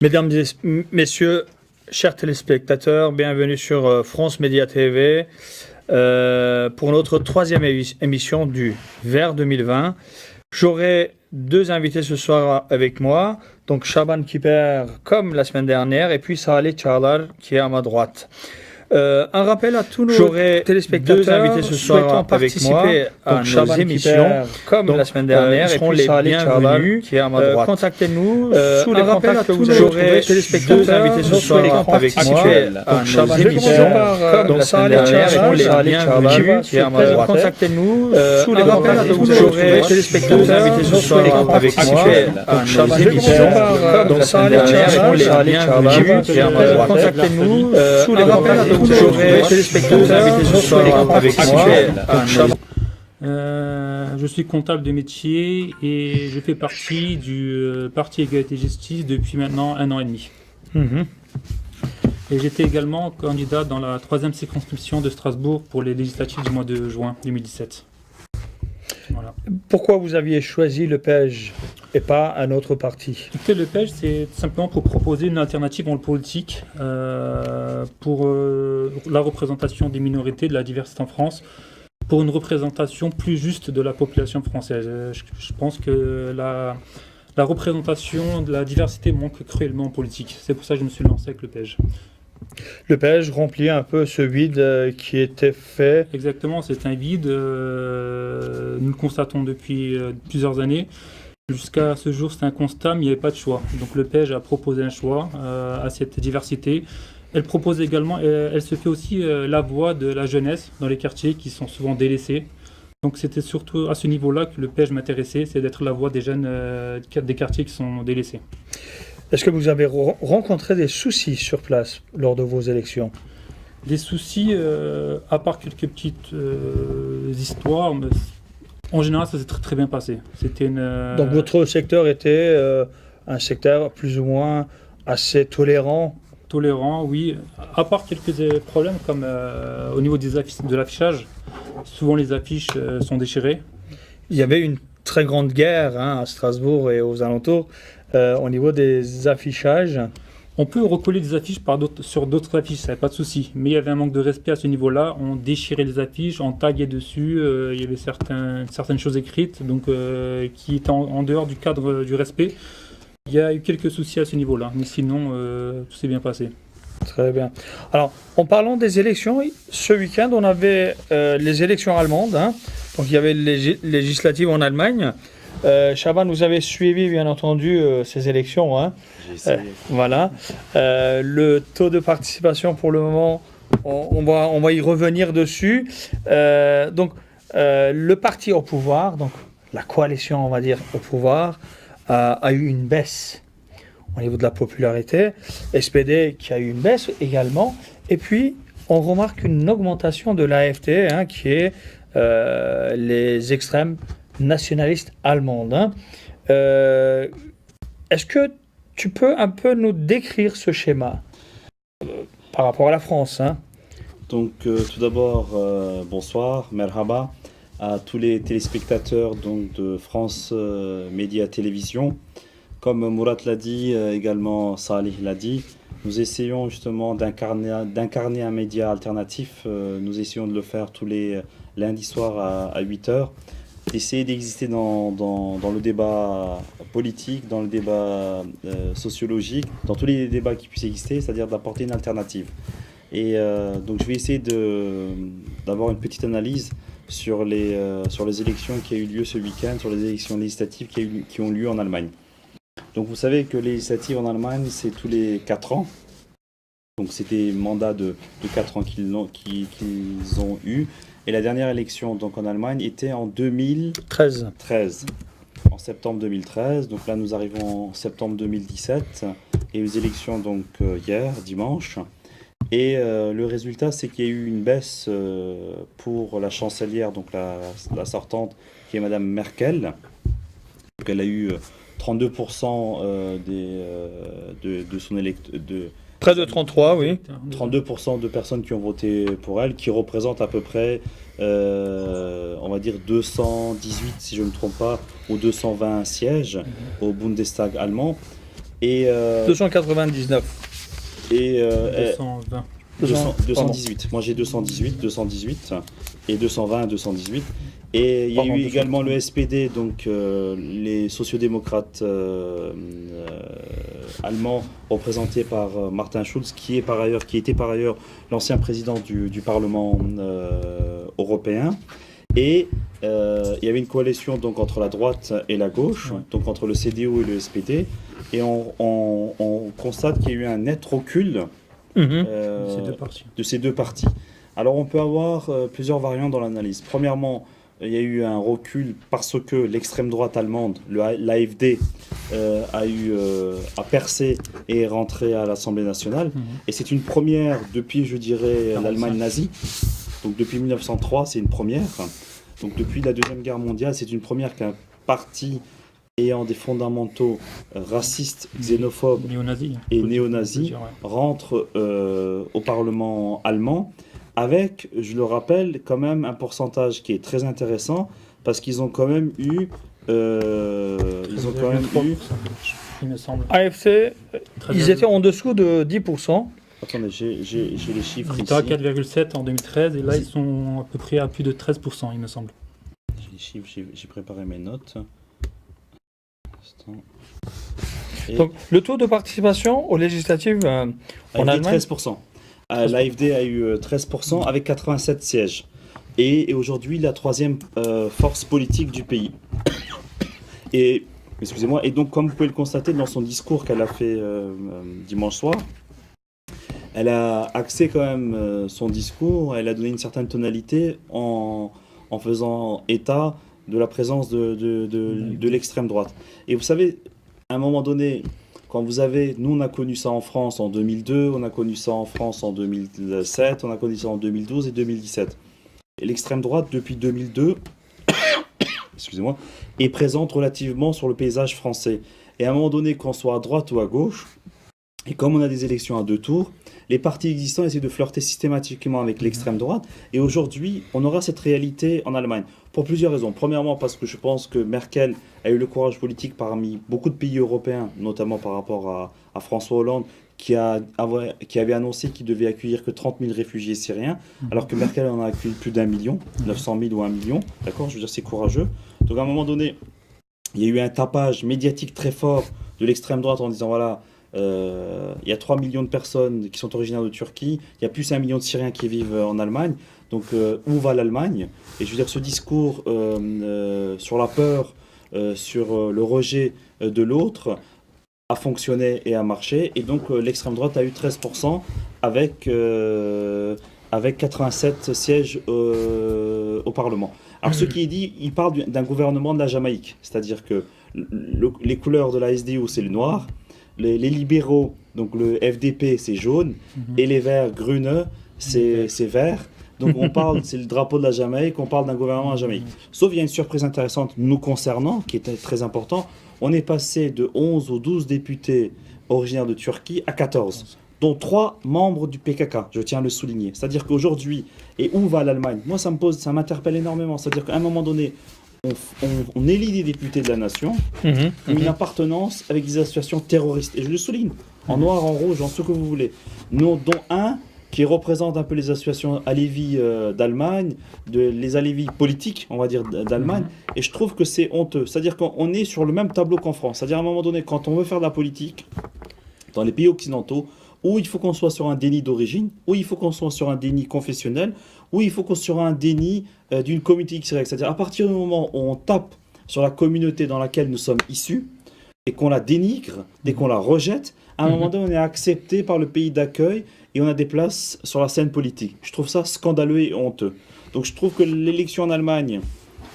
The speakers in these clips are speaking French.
Mesdames et messieurs, chers téléspectateurs, bienvenue sur France Média TV pour notre troisième émission du VER 2020. J'aurai deux invités ce soir avec moi, donc Shaban Kiper comme la semaine dernière et puis Salih Çağlar qui est à ma droite. Un rappel à tous nos téléspectateurs invités ce soir avec moi à nos émissions comme la semaine dernière et puis les bienvenus qui est à ma droite. Contactez-nous sous les contacts que vous aurez téléspectateurs invités ce soir avec moi à nos émissions comme la semaine dernière et puis les bienvenus qui est à ma droite. Contactez-nous sous les contacts que vous aurez téléspectateurs invités ce soir avec moi à nos émissions comme la semaine dernière et puis les bienvenus qui est à ma droite. Contactez-nous sous les contacts que j'aurai téléspectateurs invités ce soir avec moi. Je suis comptable de métier et je fais partie du parti Égalité et Justice depuis maintenant 1 an et demi. Et j'étais également candidat dans la 3e circonscription de Strasbourg pour les législatives du mois de juin 2017. Voilà. Pourquoi vous aviez choisi le PEJ et pas un autre parti? Le PEJ, c'est simplement pour proposer une alternative en politique pour la représentation des minorités, de la diversité en France, pour une représentation plus juste de la population française. Je pense que la représentation de la diversité manque cruellement en politique. C'est pour ça que je me suis lancé avec le PEJ. Le PEJ remplit un peu ce vide qui était fait. Exactement, c'est un vide. Nous le constatons depuis plusieurs années. Jusqu'à ce jour, c'est un constat, mais il n'y avait pas de choix. Donc le PEJ a proposé un choix à cette diversité. Elle propose également, elle se fait aussi la voix de la jeunesse dans les quartiers qui sont souvent délaissés. Donc c'était surtout à ce niveau-là que le PEJ m'intéressait, c'est d'être la voix des jeunes des quartiers qui sont délaissés. Est-ce que vous avez rencontré des soucis sur place lors de vos élections? Des soucis, à part quelques petites histoires, mais en général ça s'est très, très bien passé. C'était Donc votre secteur était un secteur plus ou moins assez tolérant? Tolérant, oui. À part quelques problèmes comme au niveau de l'affichage, souvent les affiches sont déchirées. Il y avait une très grande guerre à Strasbourg et aux alentours au niveau des affichages. On peut recoller des affiches sur d'autres affiches, ça n'a pas de souci. Mais il y avait un manque de respect à ce niveau-là. On déchirait les affiches, on taguait dessus. Il y avait certaines choses écrites donc, qui étaient en dehors du cadre du respect. Il y a eu quelques soucis à ce niveau-là, mais sinon, tout s'est bien passé. Très bien. Alors, en parlant des élections, ce week-end, on avait les élections allemandes. Donc, il y avait les législatives en Allemagne. Shaban, vous avez suivi, bien entendu, ces élections. J'ai essayé. Voilà. Le taux de participation, pour le moment, on va y revenir dessus. Donc, le parti au pouvoir, donc la coalition, on va dire, au pouvoir, a eu une baisse au niveau de la popularité. SPD qui a eu une baisse également. Et puis, on remarque une augmentation de l'AfD, qui est les extrêmes nationalistes allemandes. Est-ce que tu peux un peu nous décrire ce schéma par rapport à la France? Donc, tout d'abord, bonsoir, merhaba, à tous les téléspectateurs donc, de France Média Télévision. Comme Mourad l'a dit, également Salih l'a dit, nous essayons justement d'incarner un média alternatif. Nous essayons de le faire tous les lundis soirs à 8h. D'essayer d'exister dans le débat politique, dans le débat sociologique, dans tous les débats qui puissent exister, c'est-à-dire d'apporter une alternative. Et donc je vais essayer d'avoir une petite analyse sur les élections qui ont eu lieu ce week-end, sur les élections législatives qui ont lieu en Allemagne. Donc vous savez que les législatives en Allemagne, c'est tous les 4 ans. Donc c'est des mandats de 4 ans qu'ils ont eu. Et la dernière élection donc, en Allemagne était en 2013. En septembre 2013. Donc là, nous arrivons en septembre 2017. Et les élections donc hier, dimanche. Et le résultat, c'est qu'il y a eu une baisse pour la chancelière, donc la sortante, qui est Madame Merkel. Donc elle a eu 32% de son électeur. Près de 33, oui. 32% de personnes qui ont voté pour elle, qui représentent à peu près, on va dire 218, si je ne me trompe pas, ou 220 sièges au Bundestag allemand. Et, 299. 220. 218. Moi j'ai 218 et 220, 218. Et il y a eu également le SPD, donc les sociodémocrates allemands représentés par Martin Schulz, qui était par ailleurs l'ancien président du Parlement européen. Et il y avait une coalition donc entre la droite et la gauche, donc entre le CDU et le SPD. Et on constate qu'il y a eu un net recul de ces deux partis. Alors on peut avoir plusieurs variantes dans l'analyse. Premièrement, il y a eu un recul parce que l'extrême droite allemande, l'AfD, a percé et est rentré à l'Assemblée nationale. Et c'est une première depuis, je dirais, l'Allemagne nazie. Donc depuis 1903, c'est une première. Donc depuis la Deuxième Guerre mondiale, c'est une première qu'un parti ayant des fondamentaux racistes, xénophobes et néo-nazis rentre au Parlement allemand avec, je le rappelle, quand même un pourcentage qui est très intéressant parce qu'ils ont quand même eu il me semble. AFC, ils étaient en dessous de 10%. Attendez, j'ai les chiffres Ils ici. étaient à 4,7 en 2013 et là ils sont à peu près à plus de 13%, il me semble. J'ai les chiffres, j'ai préparé mes notes. Donc, le taux de participation aux législatives en Allemagne 13%. L'AfD a eu 13% avec 87 sièges. Et aujourd'hui, la troisième force politique du pays. Et, excusez-moi, et donc, comme vous pouvez le constater dans son discours qu'elle a fait dimanche soir, elle a axé quand même son discours, elle a donné une certaine tonalité en faisant état de la présence de l'extrême droite. Et vous savez, à un moment donné, quand vous avez... Nous, on a connu ça en France en 2002, on a connu ça en France en 2007, on a connu ça en 2012 et 2017. Et l'extrême droite, depuis 2002, excusez-moi, est présente relativement sur le paysage français. Et à un moment donné, qu'on soit à droite ou à gauche, et comme on a des élections à deux tours, les partis existants essaient de flirter systématiquement avec l'extrême droite. Et aujourd'hui, on aura cette réalité en Allemagne. Pour plusieurs raisons. Premièrement, parce que je pense que Merkel a eu le courage politique parmi beaucoup de pays européens, notamment par rapport à François Hollande, qui avait annoncé qu'il devait accueillir que 30 000 réfugiés syriens, alors que Merkel en a accueilli plus d'1 million, 900 000 ou 1 million. D'accord ? Je veux dire, c'est courageux. Donc à un moment donné, il y a eu un tapage médiatique très fort de l'extrême droite en disant, voilà, il y a 3 millions de personnes qui sont originaires de Turquie, il y a plus 1 million de Syriens qui vivent en Allemagne, donc où va l'Allemagne ? Et je veux dire, ce discours sur la peur, sur le rejet de l'autre, a fonctionné et a marché, et donc l'extrême droite a eu 13% avec 87 sièges au Parlement. Alors ce qui est dit, il parle d'un gouvernement de la Jamaïque, c'est-à-dire que les couleurs de la SDU, c'est le noir, les libéraux, donc le FDP, c'est jaune, et les verts, Grüne, c'est vert. Donc on parle, c'est le drapeau de la Jamaïque, on parle d'un gouvernement de la Jamaïque. Sauf il y a une surprise intéressante nous concernant, qui était très important, on est passé de 11 ou 12 députés originaires de Turquie à 14, dont 3 membres du PKK, je tiens à le souligner. C'est-à-dire qu'aujourd'hui, et où va l'Allemagne ? Moi ça m'interpelle énormément, c'est-à-dire qu'à un moment donné, on élit des députés de la nation, une appartenance avec des associations terroristes. Et je le souligne, en noir, en rouge, en ce que vous voulez. Dont un qui représente un peu les associations Alevi d'Allemagne, les Alevis politiques, on va dire, d'Allemagne. Et je trouve que c'est honteux. C'est-à-dire qu'on est sur le même tableau qu'en France. C'est-à-dire à un moment donné, quand on veut faire de la politique, dans les pays occidentaux, où il faut qu'on soit sur un déni d'origine, où il faut qu'on soit sur un déni confessionnel, où il faut qu'on soit sur un déni d'une communauté XY. C'est-à-dire à partir du moment où on tape sur la communauté dans laquelle nous sommes issus, et qu'on la dénigre, et qu'on la rejette, à un moment donné, on est accepté par le pays d'accueil, et on a des places sur la scène politique. Je trouve ça scandaleux et honteux. Donc je trouve que l'élection en Allemagne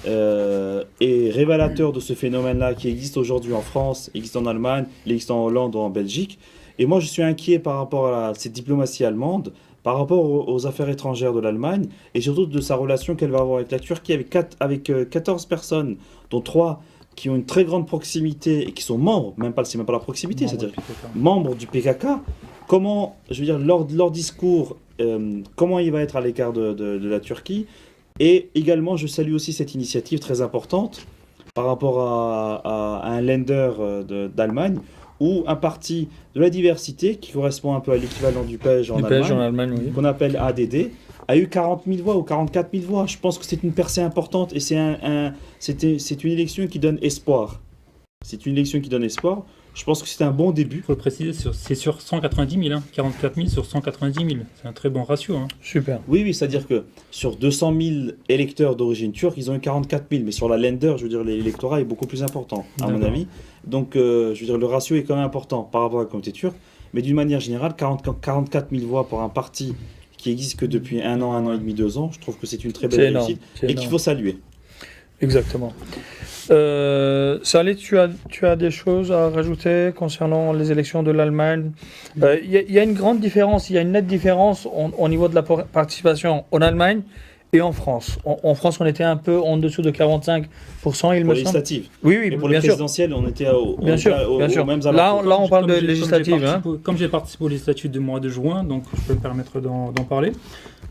est révélateur de ce phénomène-là qui existe aujourd'hui en France, existe en Allemagne, existe en Hollande ou en Belgique. Et moi, je suis inquiet par rapport à cette diplomatie allemande, par rapport aux affaires étrangères de l'Allemagne, et surtout de sa relation qu'elle va avoir avec la Turquie, avec 14 personnes, dont 3 qui ont une très grande proximité et qui sont membres, c'est même pas la proximité, c'est-à-dire membres du PKK. Comment, je veux dire, leur discours, comment il va être à l'écart de la Turquie. Et également, je salue aussi cette initiative très importante par rapport à un lender d'Allemagne, où un parti de la diversité, qui correspond un peu à l'équivalent du PEJ en Allemagne, oui. qu'on appelle ADD, a eu 40 000 voix ou 44 000 voix. Je pense que c'est une percée importante et c'est une élection qui donne espoir. C'est une élection qui donne espoir. Je pense que c'est un bon début. Il faut le préciser, c'est sur 190 000, hein, 44 000 sur 190 000. C'est un très bon ratio. Hein. Super. Oui, c'est-à-dire que sur 200 000 électeurs d'origine turque, ils ont eu 44 000. Mais sur la Länder, je veux dire, l'électorat est beaucoup plus important, à mon avis. Donc, je veux dire, le ratio est quand même important par rapport à la communauté turque. Mais d'une manière générale, 44 000 voix pour un parti qui existe que depuis un an et demi, 2 ans, je trouve que c'est une très belle réussite et qu'il faut saluer. Exactement. Salih, tu as des choses à rajouter concernant les élections de l'Allemagne? Il y a une grande différence, il y a une nette différence au niveau de la participation en Allemagne et en France. En France, on était un peu en dessous de 45%, il pour me semble. législatives. Oui, Et pour bien les sûr. présidentielles, on était aux Bien sûr. mêmes Là, alentours. on parle de législatives. Comme j'ai participé aux législatives du mois de juin, donc je peux me permettre d'en parler.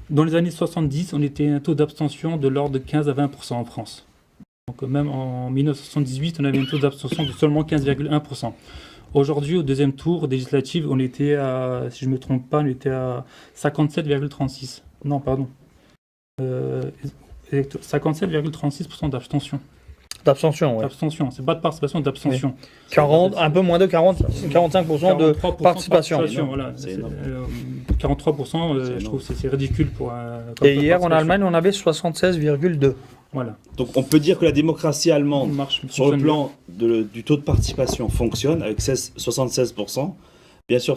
Dans les années 70, on était un taux d'abstention de l'ordre de 15 à 20% en France. Donc même en 1978, on avait un taux d'abstention de seulement 15,1%. Aujourd'hui, au deuxième tour législative, on était à, si je ne me trompe pas, on était à 57,36. Non, pardon. 57,36% d'abstention. D'abstention, oui. Abstention, c'est pas de participation, d'abstention. 40, un peu moins de 45% de participation. Voilà, C'est énorme. 43%, je trouve que c'est ridicule pour un. Et hier, en Allemagne, on avait 76,2%. Voilà. Donc on peut dire que la démocratie allemande, Marche, sur le plan du taux de participation, fonctionne avec 76%. Bien sûr,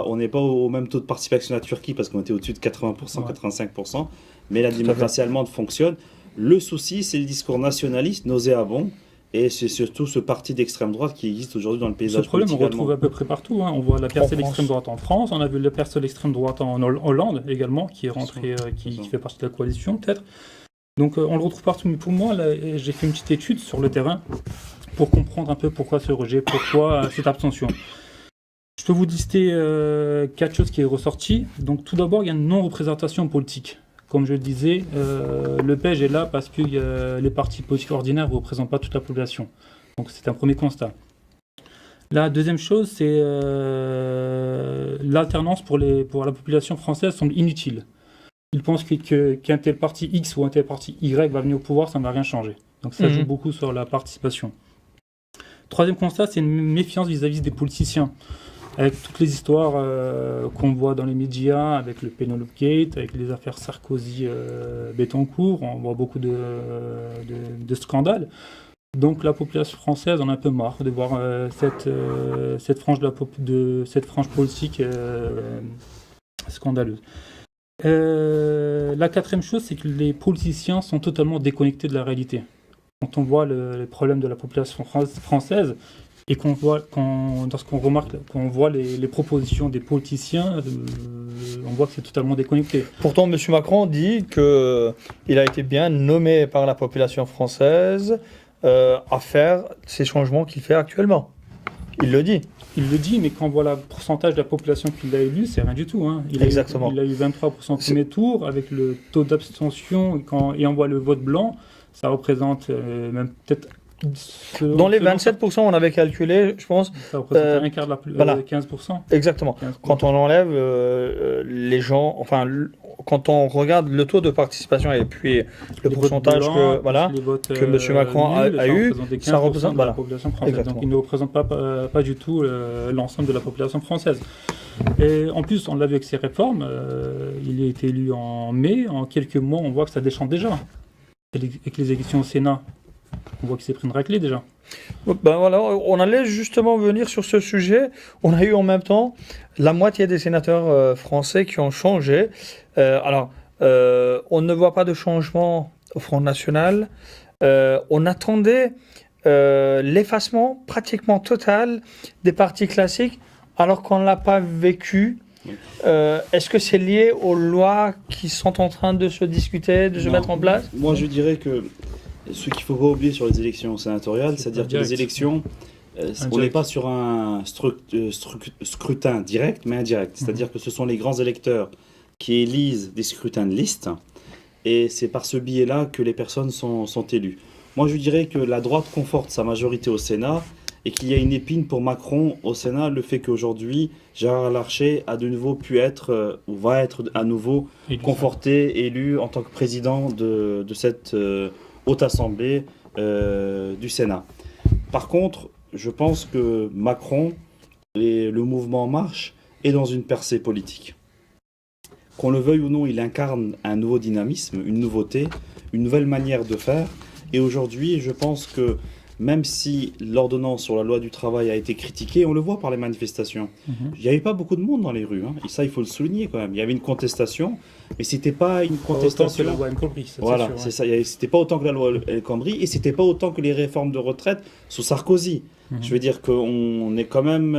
on n'est pas au même taux de participation que la Turquie parce qu'on était au-dessus de 80%, 85%. Mais la démocratie allemande fonctionne. Le souci, c'est le discours nationaliste, nauséabond. Et c'est surtout ce parti d'extrême droite qui existe aujourd'hui dans le paysage politique. Ce problème, on allemand. retrouve à peu près partout. Hein. On voit la percée de l'extrême droite en France, on a vu la percée de l'extrême droite en Hollande également, qui est rentrée, qui fait partie de la coalition peut-être. Donc on le retrouve partout. Mais pour moi, là, j'ai fait une petite étude sur le terrain pour comprendre un peu pourquoi ce rejet, pourquoi cette abstention. Je peux vous lister 4 choses qui est ressorties. Donc tout d'abord, il y a une non-représentation politique. Comme je le disais, le PEJ est là parce que les partis politiques ordinaires ne représentent pas toute la population. Donc c'est un premier constat. La deuxième chose, c'est l'alternance pour la population française semble inutile. Ils pensent qu'un tel parti X ou un tel parti Y va venir au pouvoir, ça ne va rien changer. Donc ça joue beaucoup sur la participation. Troisième constat, c'est une méfiance vis-à-vis des politiciens. Avec toutes les histoires qu'on voit dans les médias, avec le Penelope Gate, avec les affaires Sarkozy-Bettencourt, on voit beaucoup de scandales. Donc la population française en a un peu marre de voir cette frange politique scandaleuse. La quatrième chose, c'est que les politiciens sont totalement déconnectés de la réalité. Quand on voit les problèmes de la population française, et lorsqu'on remarque, qu'on voit les propositions des politiciens, on voit que c'est totalement déconnecté. Pourtant, M. Macron dit qu'il a été bien nommé par la population française à faire ces changements qu'il fait actuellement. Il le dit. Il le dit, mais quand on voit le pourcentage de la population qu'il a élu, c'est rien du tout. Hein. Exactement. Il a eu 23% au premier tour, avec le taux d'abstention, et on voit le vote blanc, ça représente même peut-être... Dans les 27%, on avait calculé, je pense. Ça représente un quart de voilà. 15%. Exactement. 15%. Quand on enlève les gens, enfin, quand on regarde le taux de participation et puis le pourcentage blancs, que M. Macron a eu, ça représente la population française. Exactement. Donc il ne représente pas du tout l'ensemble de la population française. Et en plus, on l'a vu avec ses réformes, il a été élu en mai, en quelques mois, on voit que ça déchante déjà. Avec les élections au Sénat, on voit qu'il s'est pris une raclée déjà. Ben voilà, on allait justement venir sur ce sujet. On a eu en même temps la moitié des sénateurs français qui ont changé. On ne voit pas de changement au Front National. On attendait l'effacement pratiquement total des partis classiques alors qu'on ne l'a pas vécu. Est-ce que c'est lié aux lois qui sont en train de se discuter, de se mettre en place? Moi, je dirais que ce qu'il ne faut pas oublier sur les élections sénatoriales, c'est-à-dire que les élections, on n'est pas sur un scrutin direct, mais indirect. C'est-à-dire que ce sont les grands électeurs qui élisent des scrutins de liste, et c'est par ce biais-là que les personnes sont élues. Moi, je dirais que la droite conforte sa majorité au Sénat, et qu'il y a une épine pour Macron au Sénat, le fait qu'aujourd'hui, Gérard Larcher a de nouveau pu être, ou va être à nouveau conforté, élu en tant que président de cette haute assemblée du Sénat. Par contre, je pense que Macron et le mouvement En Marche est dans une percée politique. Qu'on le veuille ou non, il incarne un nouveau dynamisme, une nouveauté, une nouvelle manière de faire. Et aujourd'hui, je pense que même si l'ordonnance sur la loi du travail a été critiquée, on le voit par les manifestations. Il n'y avait pas beaucoup de monde dans les rues, hein. Et ça, il faut le souligner quand même. Il y avait une contestation, mais c'était pas une contestation. Autant que la loi El Khomri, voilà, sûr, c'est ça. C'était pas autant que la loi El Khomri, et c'était pas autant que les réformes de retraite sous Sarkozy. Je veux dire qu'on est quand même,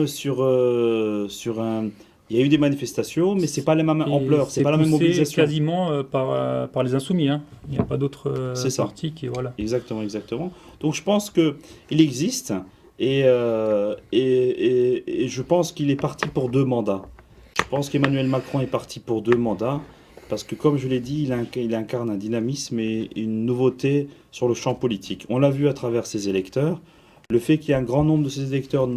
sur un. Il y a eu des manifestations, mais c'est pas la même ampleur, c'est pas la même mobilisation. Quasiment par les insoumis, hein. Il n'y a pas d'autres partis qui voilà. Exactement, exactement. Donc je pense que il existe et je pense qu'il est parti pour 2 mandats. Je pense qu'Emmanuel Macron est parti pour 2 mandats parce que, comme je l'ai dit, il incarne un dynamisme et une nouveauté sur le champ politique. On l'a vu à travers ses électeurs. Le fait qu'il y ait un grand nombre de ces électeurs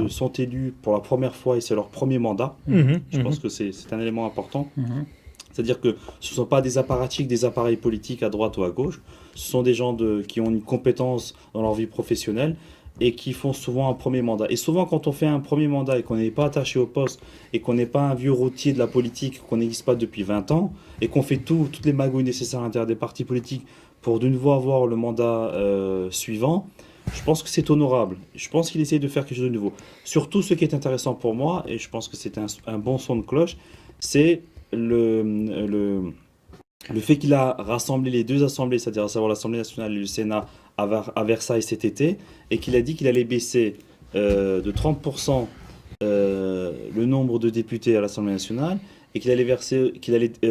sont élus pour la première fois et c'est leur premier mandat, je pense que c'est un élément important. C'est-à-dire que ce ne sont pas des apparatchiks, des appareils politiques à droite ou à gauche. Ce sont des gens qui ont une compétence dans leur vie professionnelle et qui font souvent un premier mandat. Et souvent, quand on fait un premier mandat et qu'on n'est pas attaché au poste et qu'on n'est pas un vieux routier de la politique, qu'on n'existe pas depuis 20 ans et qu'on fait toutes les magouilles nécessaires à l'intérieur des partis politiques pour d'une fois avoir le mandat suivant, je pense que c'est honorable. Je pense qu'il essaye de faire quelque chose de nouveau. Surtout, ce qui est intéressant pour moi, et je pense que c'est un bon son de cloche, c'est le fait qu'il a rassemblé les 2 assemblées, c'est-à-dire à savoir l'Assemblée nationale et le Sénat, à Versailles cet été, et qu'il a dit qu'il allait baisser de 30% le nombre de députés à l'Assemblée nationale, et qu'il allait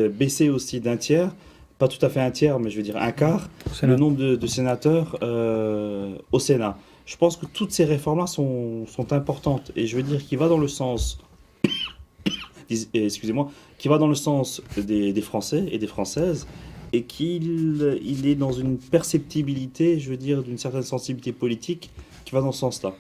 baisser aussi d'un tiers, pas tout à fait un tiers, mais je veux dire un quart, le nombre de sénateurs au Sénat. Je pense que toutes ces réformes-là sont importantes, et je veux dire qu'il va dans le sens, excusez-moi, qui va dans le sens des Français et des Françaises, et qu'il est dans une perceptibilité, je veux dire, d'une certaine sensibilité politique qui va dans ce sens-là.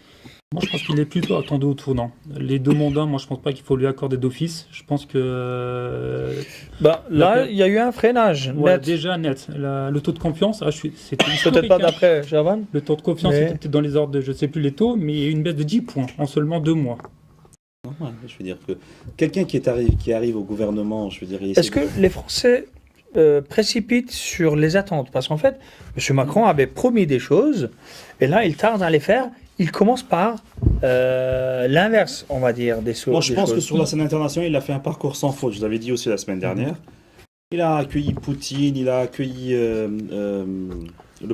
Moi, je pense qu'il est plutôt attendu au tournant. Les 2 mandats, moi, je pense pas qu'il faut lui accorder d'office. Je pense que... là, il y a eu un freinage net. Déjà net. Le taux de confiance, c'était peut-être pas d'après Javan. Le taux de confiance était peut-être dans les ordres de, je ne sais plus les taux, mais il y a eu une baisse de 10 points en seulement 2 mois. Ouais, je veux dire que quelqu'un qui arrive au gouvernement, je veux dire... Est-ce que les Français précipitent sur les attentes? Parce qu'en fait, M. Macron avait promis des choses, et là, il tarde à les faire. Il commence par l'inverse, on va dire, des choses. Moi, je pense que sur la scène internationale, il a fait un parcours sans faute. Je vous l'avais dit aussi la semaine dernière. Il a accueilli Poutine, il a accueilli le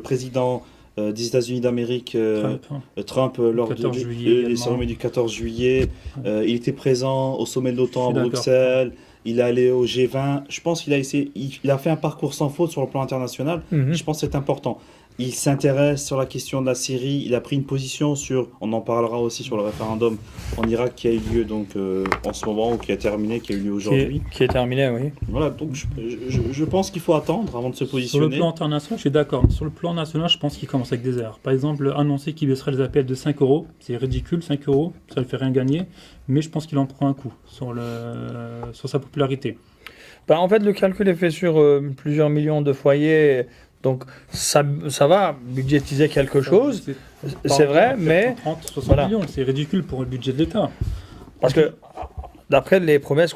président des États-Unis d'Amérique, Trump lors des cérémonies du 14 juillet. Il était présent au sommet de l'OTAN à Bruxelles. Il est allé au G20. Je pense qu'il a fait un parcours sans faute sur le plan international. Je pense que c'est important. Il s'intéresse sur la question de la Syrie. Il a pris une position on en parlera aussi sur le référendum en Irak qui a eu lieu donc en ce moment, ou qui a terminé, qui a eu lieu aujourd'hui. Qui est terminé, oui. Voilà, donc je pense qu'il faut attendre avant de se positionner. Sur le plan international, je suis d'accord. Sur le plan national, je pense qu'il commence avec des erreurs. Par exemple, annoncer qu'il baisserait les APL de 5 €, c'est ridicule, 5 €, ça ne fait rien gagner. Mais je pense qu'il en prend un coup sur sa popularité. En fait, le calcul est fait sur plusieurs millions de foyers. Donc ça va budgétiser quelque chose, c'est vrai, mais 30-60 millions, c'est ridicule pour le budget de l'État. Parce que d'après les promesses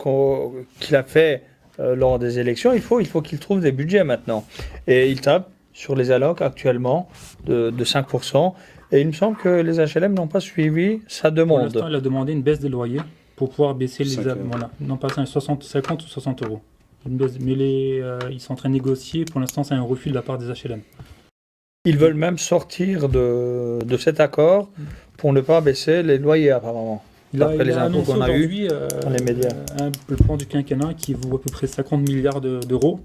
qu'il a fait lors des élections, il faut qu'il trouve des budgets maintenant. Et il tape sur les allocs actuellement de 5%. Et il me semble que les HLM n'ont pas suivi sa demande. Pour l'instant, il a demandé une baisse des loyers pour pouvoir baisser les... Voilà, non pas 50 ou 60 €. Mais ils sont en train de négocier. Pour l'instant, c'est un refus de la part des HLM. Ils veulent même sortir de cet accord pour ne pas baisser les loyers, apparemment. D'après les infos qu'on a eues dans les médias. Le plan du quinquennat qui vaut à peu près 50 milliards d'euros.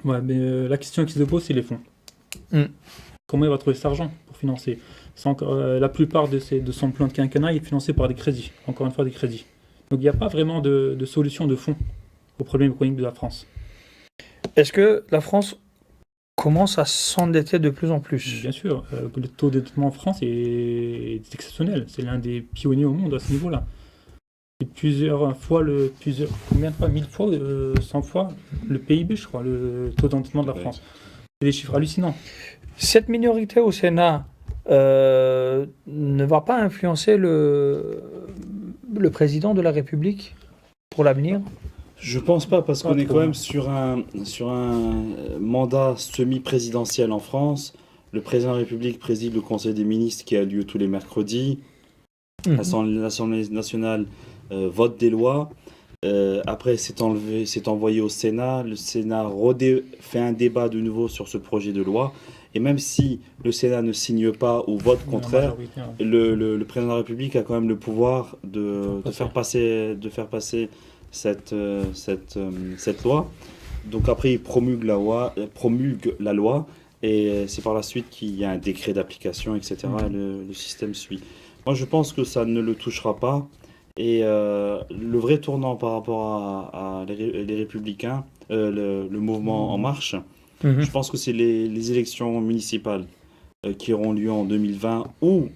Ouais, mais la question qui se pose, c'est les fonds. Comment il va trouver cet argent pour financer? La plupart de son plan de quinquennat est financé par des crédits. Encore une fois, des crédits. Donc il n'y a pas vraiment de solution de fonds au problème économique de la France. Est-ce que la France commence à s'endetter de plus en plus. Bien sûr, le taux d'endettement en France est exceptionnel. C'est l'un des pionniers au monde à ce niveau-là. C'est combien de fois? 1000 fois, 100 fois le PIB, je crois, le taux d'endettement de la France. C'est des chiffres hallucinants. Cette minorité au Sénat ne va pas influencer le président de la République pour l'avenir? Je pense pas, parce Pas qu'on est trop, quand hein. même sur un mandat semi-présidentiel en France. Le président de la République préside le Conseil des ministres qui a lieu tous les mercredis. L'Assemblée nationale vote des lois. Après, c'est envoyé au Sénat. Le Sénat fait un débat de nouveau sur ce projet de loi. Et même si le Sénat ne signe pas ou vote contraire, le président de la République a quand même le pouvoir de faire passer cette loi. Donc après, il promulgue la loi, et c'est par la suite qu'il y a un décret d'application, etc. Le système suit. Moi, je pense que ça ne le touchera pas. Et le vrai tournant par rapport à les Républicains, le mouvement En Marche, je pense que c'est les élections municipales qui auront lieu en 2020, où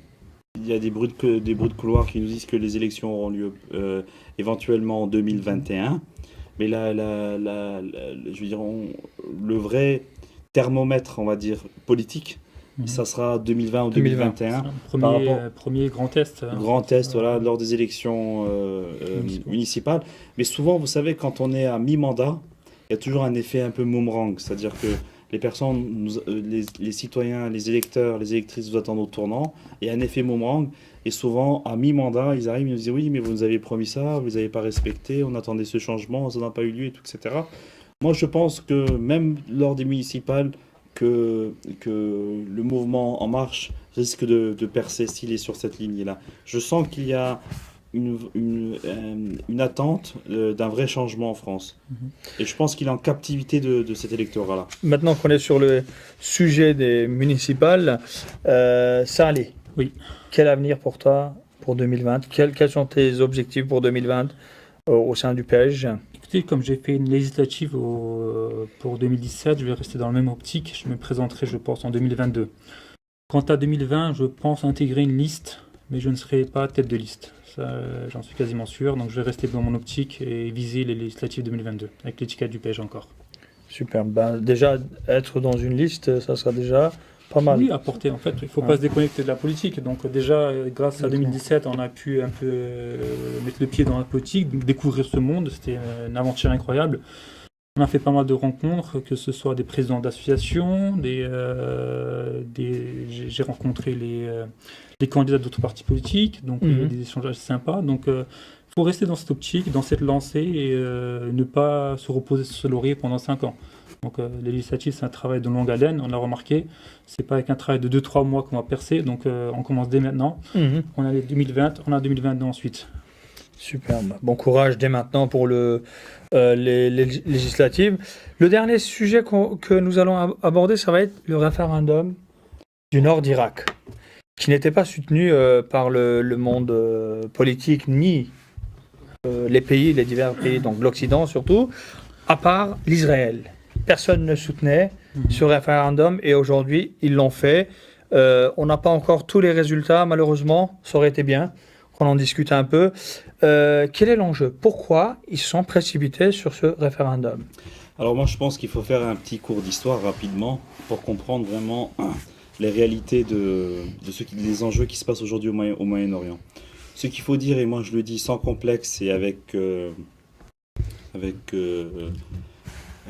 il y a des bruits de couloir qui nous disent que les élections auront lieu éventuellement en 2021. Mais je veux dire, le vrai thermomètre, on va dire, politique, ça sera 2020 ou 2021. Premier grand test. Grand test, voilà, lors des élections municipales. Mais souvent, vous savez, quand on est à mi-mandat, il y a toujours un effet un peu boomerang. C'est-à-dire que les personnes, les citoyens, les électeurs, les électrices vous attendent au tournant. Il y a un effet boomerang. Et souvent, à mi-mandat, ils arrivent et nous disent « Oui, mais vous nous avez promis ça, vous ne les avez pas respecté, on attendait ce changement, ça n'a pas eu lieu, et tout, etc. » Moi, je pense que même lors des municipales, que le mouvement En Marche risque de percer s'il est sur cette ligne-là. Je sens qu'il y a une attente d'un vrai changement en France. Et je pense qu'il est en captivité de cet électorat-là. Maintenant qu'on est sur le sujet des municipales, Salih, Oui. Quel avenir pour toi pour 2020? Quels sont tes objectifs pour 2020 au sein du PSG? Écoutez, comme j'ai fait une législative pour 2017, je vais rester dans la même optique. Je me présenterai, je pense, en 2022. Quant à 2020, je pense intégrer une liste, mais je ne serai pas tête de liste. Ça, j'en suis quasiment sûr. Donc, je vais rester dans mon optique et viser les législatives 2022, avec l'étiquette du PSG encore. Super. Ben, déjà, être dans une liste, ça sera déjà pas mal. Oui, apporter, en fait. Il ne faut pas se déconnecter de la politique. Donc, déjà, grâce à 2017, on a pu un peu mettre le pied dans la politique, découvrir ce monde. C'était une aventure incroyable. On a fait pas mal de rencontres, que ce soit des présidents d'associations, j'ai rencontré les candidats d'autres partis politiques, donc des échanges assez sympas. Donc, il faut rester dans cette optique, dans cette lancée, et ne pas se reposer sur ce laurier pendant 5 ans. Donc, les législatives, c'est un travail de longue haleine, on l'a remarqué. C'est pas avec un travail de 2-3 mois qu'on va percer, donc on commence dès maintenant. On a les 2020, on a 2022 ensuite. Superbe. Bon courage dès maintenant pour les législatives. Le dernier sujet que nous allons aborder, ça va être le référendum du nord d'Irak, qui n'était pas soutenu par le monde politique, ni les divers pays, donc l'Occident surtout, à part l'Israël. Personne ne soutenait ce référendum, et aujourd'hui, ils l'ont fait. On n'a pas encore tous les résultats, malheureusement. Ça aurait été bien qu'on en discute un peu. Quel est l'enjeu? Pourquoi ils se sont précipités sur ce référendum? Alors moi, je pense qu'il faut faire un petit cours d'histoire rapidement pour comprendre vraiment les réalités des enjeux qui se passent aujourd'hui au Moyen-Orient. Ce qu'il faut dire, et moi je le dis sans complexe et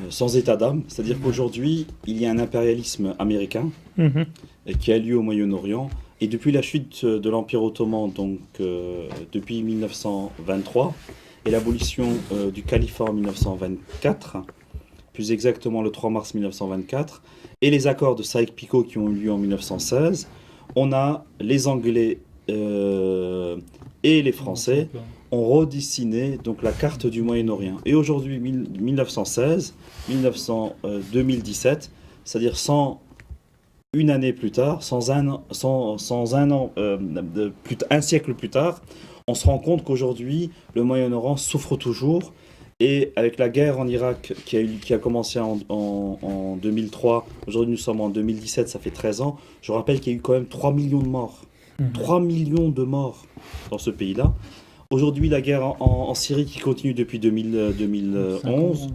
sans état d'âme, c'est-à-dire qu'aujourd'hui, il y a un impérialisme américain qui a lieu au Moyen-Orient. Et depuis la chute de l'Empire ottoman, donc depuis 1923, et l'abolition du califat en 1924, plus exactement le 3 mars 1924, et les accords de Sykes-Picot qui ont eu lieu en 1916, on a les Anglais et les Français ont redessiné donc la carte du Moyen-Orient. Et aujourd'hui, 2017, c'est-à-dire une année plus tard, un siècle plus tard, on se rend compte qu'aujourd'hui, le Moyen-Orient souffre toujours Et avec la guerre en Irak qui a commencé en 2003, aujourd'hui nous sommes en 2017, ça fait 13 ans, je rappelle qu'il y a eu quand même 3 millions de morts. 3 millions de morts dans ce pays-là. Aujourd'hui, la guerre en Syrie qui continue depuis 2011,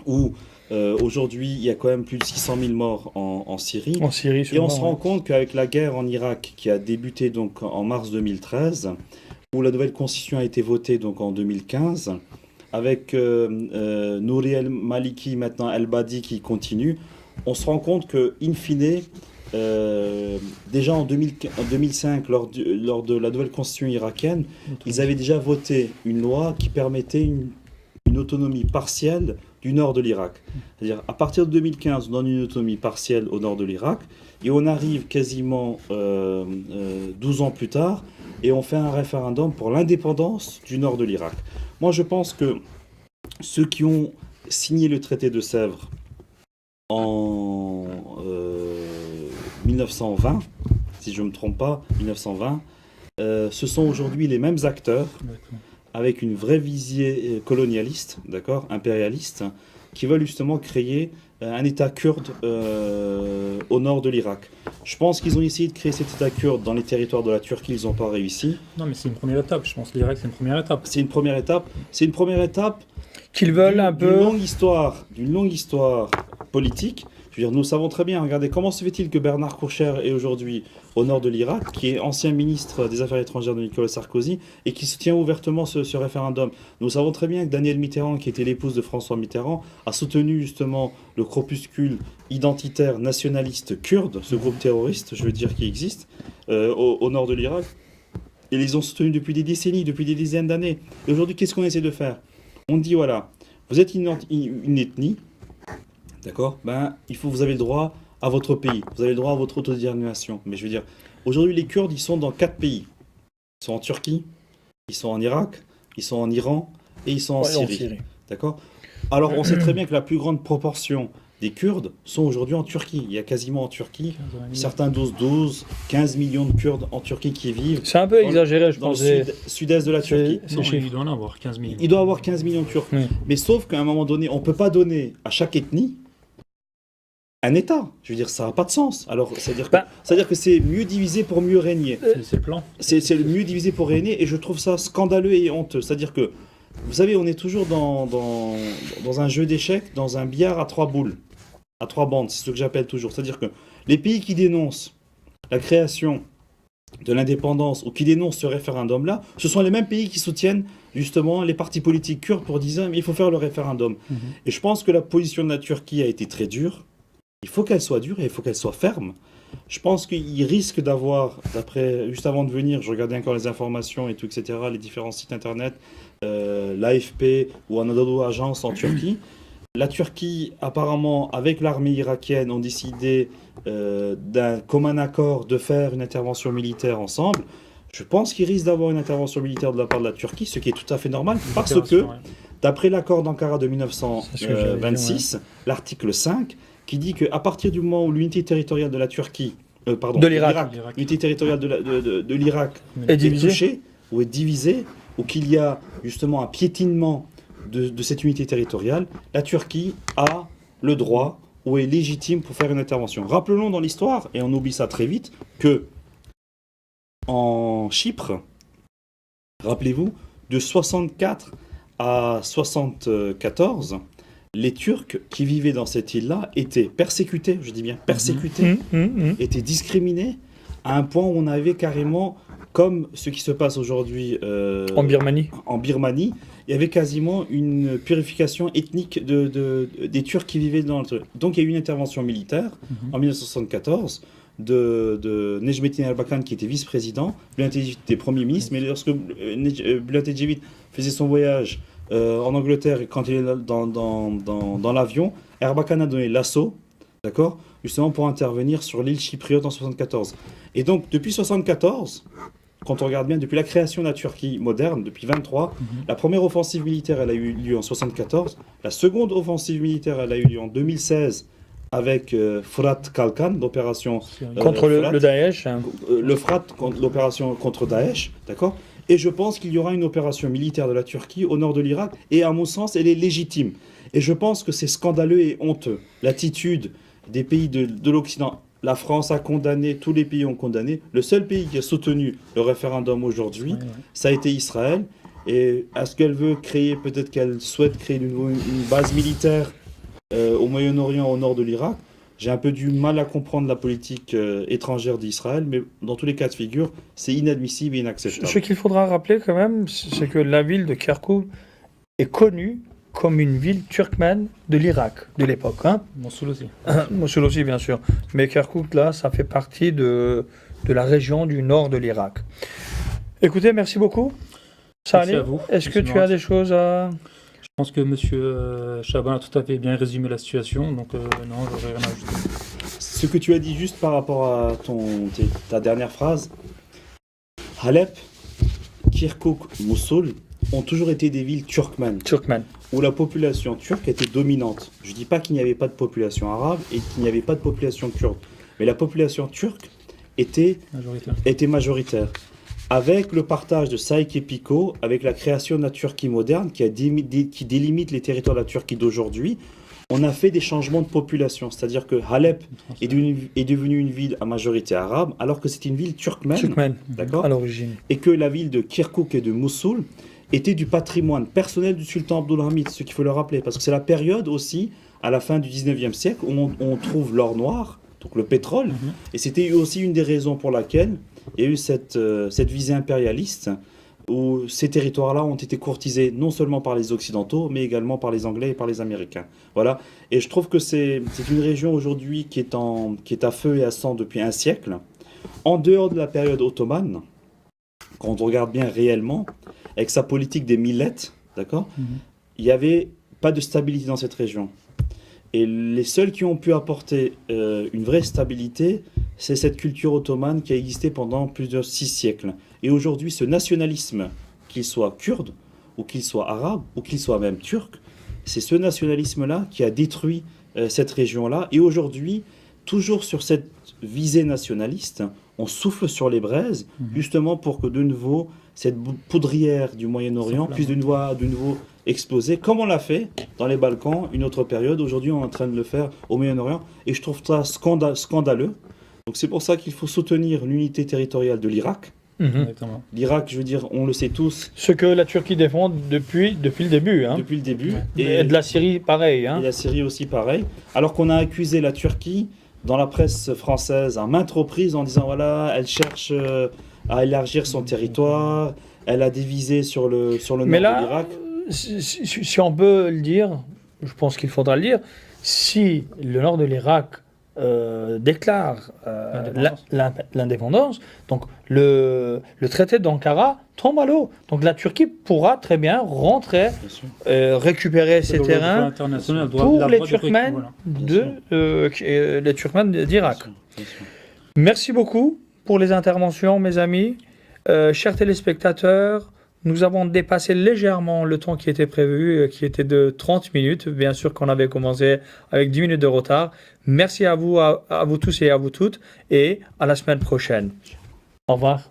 où aujourd'hui il y a quand même plus de 600 000 morts en Syrie. En Syrie, et on se rend compte qu'avec la guerre en Irak qui a débuté donc en mars 2013, où la nouvelle constitution a été votée donc en 2015, avec Nouri el-Maliki, maintenant el-Badi qui continue, on se rend compte que, in fine, déjà en 2005, lors de la nouvelle constitution irakienne, ils avaient déjà voté une loi qui permettait une autonomie partielle du nord de l'Irak. C'est-à-dire, à partir de 2015, on donne une autonomie partielle au nord de l'Irak, et on arrive quasiment 12 ans plus tard, et on fait un référendum pour l'indépendance du nord de l'Irak. Moi, je pense que ceux qui ont signé le traité de Sèvres en 1920, si je ne me trompe pas, 1920, ce sont aujourd'hui les mêmes acteurs, avec une vraie visée colonialiste, d'accord, impérialiste, qui veulent justement créer un État kurde au nord de l'Irak. Je pense qu'ils ont essayé de créer cet État kurde dans les territoires de la Turquie, ils n'ont pas réussi. Non, mais c'est une première étape, je pense. L'Irak, c'est une première étape. C'est une première étape. C'est une première étape qu'ils veulent un peu... d'une longue histoire politique. Je veux dire, nous savons très bien, regardez, comment se fait-il que Bernard Kouchner est aujourd'hui au nord de l'Irak, qui est ancien ministre des Affaires étrangères de Nicolas Sarkozy, et qui soutient ouvertement ce référendum. Nous savons très bien que Danielle Mitterrand, qui était l'épouse de François Mitterrand, a soutenu justement le corpuscule identitaire nationaliste kurde, ce groupe terroriste, je veux dire, qui existe, au nord de l'Irak. Et ils les ont soutenus depuis des décennies, depuis des dizaines d'années. Et aujourd'hui, qu'est-ce qu'on essaie de faire? On dit, voilà, vous êtes une ethnie, d'accord? Vous avez le droit à votre pays, vous avez le droit à votre autodétermination. Mais je veux dire, aujourd'hui, les Kurdes, ils sont dans 4 pays. Ils sont en Turquie, ils sont en Irak, ils sont en Iran et ils sont en Syrie. D'accord? Alors, on sait très bien que la plus grande proportion des Kurdes sont aujourd'hui en Turquie. Il y a quasiment en Turquie, certains 15 millions de Kurdes en Turquie qui vivent. C'est un peu exagéré, je pense. Dans le sud-est de la Turquie. Il doit en avoir 15 millions. Il doit avoir 15 millions de Turcs. Oui. Mais sauf qu'à un moment donné, on ne peut pas donner à chaque ethnie un État. Je veux dire, ça n'a pas de sens. Alors, c'est-à-dire que c'est mieux divisé pour mieux régner. C'est le plan. C'est le mieux divisé pour régner, et je trouve ça scandaleux et honteux. C'est-à-dire que, vous savez, on est toujours dans un jeu d'échecs, dans un billard à 3 boules, à 3 bandes, c'est ce que j'appelle toujours. C'est-à-dire que les pays qui dénoncent la création de l'indépendance ou qui dénoncent ce référendum-là, ce sont les mêmes pays qui soutiennent justement les partis politiques kurdes pour dire mais il faut faire le référendum. Et je pense que la position de la Turquie a été très dure. Il faut qu'elle soit dure et il faut qu'elle soit ferme. Je pense qu'il risque d'avoir, juste avant de venir, je regardais encore les informations et tout, etc., les différents sites internet, l'AFP ou Anadolu Agence en Turquie. La Turquie, apparemment, avec l'armée irakienne, ont décidé d'un commun accord de faire une intervention militaire ensemble. Je pense qu'il risque d'avoir une intervention militaire de la part de la Turquie, ce qui est tout à fait normal, parce que, d'après l'accord d'Ankara de 1926, l'article 5, qui dit qu'à partir du moment où l'unité territoriale de la Turquie, de l'Irak, l'unité territoriale de l'Irak est touchée, ou est divisée, ou qu'il y a justement un piétinement de cette unité territoriale, la Turquie a le droit ou est légitime pour faire une intervention. Rappelons dans l'histoire, et on oublie ça très vite, que en Chypre, rappelez-vous, de 64 à 74, les Turcs qui vivaient dans cette île-là étaient persécutés, je dis bien persécutés, étaient discriminés à un point où on avait carrément, comme ce qui se passe aujourd'hui en Birmanie, il y avait quasiment une purification ethnique des Turcs qui vivaient dans le truc. Donc il y a eu une intervention militaire en 1974 de Necmettin Erbakan qui était vice-président, Bülent Ecevit était premier ministre, mais lorsque Bülent Ecevit faisait son voyage en Angleterre, et quand il est dans l'avion, Erbakan a donné l'assaut, d'accord, justement pour intervenir sur l'île chypriote en 1974. Et donc depuis 1974, quand on regarde bien, depuis la création de la Turquie moderne, depuis 1923, la première offensive militaire, elle a eu lieu en 1974. La seconde offensive militaire, elle a eu lieu en 2016 avec Fırat Kalkan, l'opération contre le Daesh. Le Fırat, l'opération contre Daesh, d'accord. Et je pense qu'il y aura une opération militaire de la Turquie au nord de l'Irak. Et à mon sens, elle est légitime. Et je pense que c'est scandaleux et honteux. L'attitude des pays de l'Occident. La France a condamné, tous les pays ont condamné. Le seul pays qui a soutenu le référendum aujourd'hui, ça a été Israël. Et est-ce qu'elle veut créer, peut-être qu'elle souhaite créer une base militaire au Moyen-Orient, au nord de l'Irak? J'ai un peu du mal à comprendre la politique étrangère d'Israël, mais dans tous les cas de figure, c'est inadmissible et inacceptable. Ce qu'il faudra rappeler quand même, c'est que la ville de Kirkouk est connue comme une ville turkmène de l'Irak de l'époque. Hein. Mossoul aussi. Mossoul aussi, bien sûr. Mais Kirkouk, là, ça fait partie de la région du nord de l'Irak. Écoutez, merci beaucoup. Merci à vous. Est-ce que tu as des choses à... Je pense que M. Chaban a tout à fait bien résumé la situation, donc non, j'aurais rien à ajouter. Ce que tu as dit juste par rapport à ta dernière phrase, Alep, Kirkouk, Mossoul ont toujours été des villes turkmènes, où la population turque était dominante. Je ne dis pas qu'il n'y avait pas de population arabe et qu'il n'y avait pas de population kurde, mais la population turque était majoritaire. Avec le partage de Saïk et Picot, avec la création de la Turquie moderne qui délimite les territoires de la Turquie d'aujourd'hui, on a fait des changements de population. C'est-à-dire que Alep est devenue une ville à majorité arabe, alors que c'était une ville turkmène, d'accord, à l'origine. Et que la ville de Kirkouk et de Mossoul était du patrimoine personnel du sultan Abdulhamid, ce qu'il faut le rappeler, parce que c'est la période aussi, à la fin du 19e siècle, où on trouve l'or noir, donc le pétrole, et c'était aussi une des raisons pour laquelle il y a eu cette visée impérialiste où ces territoires-là ont été courtisés non seulement par les Occidentaux, mais également par les Anglais et par les Américains. Voilà. Et je trouve que c'est une région aujourd'hui qui est à feu et à sang depuis un siècle. En dehors de la période ottomane, quand on regarde bien réellement, avec sa politique des millettes, d'accord, il n'y avait pas de stabilité dans cette région. Et les seuls qui ont pu apporter une vraie stabilité, c'est cette culture ottomane qui a existé pendant plus de 6 siècles. Et aujourd'hui, ce nationalisme, qu'il soit kurde, ou qu'il soit arabe, ou qu'il soit même turc, c'est ce nationalisme-là qui a détruit cette région-là. Et aujourd'hui, toujours sur cette visée nationaliste, on souffle sur les braises, justement pour que de nouveau, cette poudrière du Moyen-Orient puisse de nouveau exploser, comme on l'a fait dans les Balkans, une autre période. Aujourd'hui, on est en train de le faire au Moyen-Orient. Et je trouve ça scandaleux. Donc c'est pour ça qu'il faut soutenir l'unité territoriale de l'Irak. L'Irak, je veux dire, on le sait tous. Ce que la Turquie défend depuis le début. Hein. Depuis le début. Et de la Syrie, pareil. Hein. Et la Syrie aussi, pareil. Alors qu'on a accusé la Turquie dans la presse française à maintes reprises en disant, voilà, elle cherche à élargir son territoire, elle a divisé sur le nord de l'Irak. Si on peut le dire, je pense qu'il faudra le dire, si le nord de l'Irak déclare l'indépendance, donc le traité d'Ankara tombe à l'eau. Donc la Turquie pourra très bien rentrer, récupérer ces terrains pour les Turkmènes d'Irak. Merci beaucoup pour les interventions, mes amis. Chers téléspectateurs, nous avons dépassé légèrement le temps qui était prévu, qui était de 30 minutes. Bien sûr qu'on avait commencé avec 10 minutes de retard. Merci à vous tous et à vous toutes, et à la semaine prochaine. Au revoir.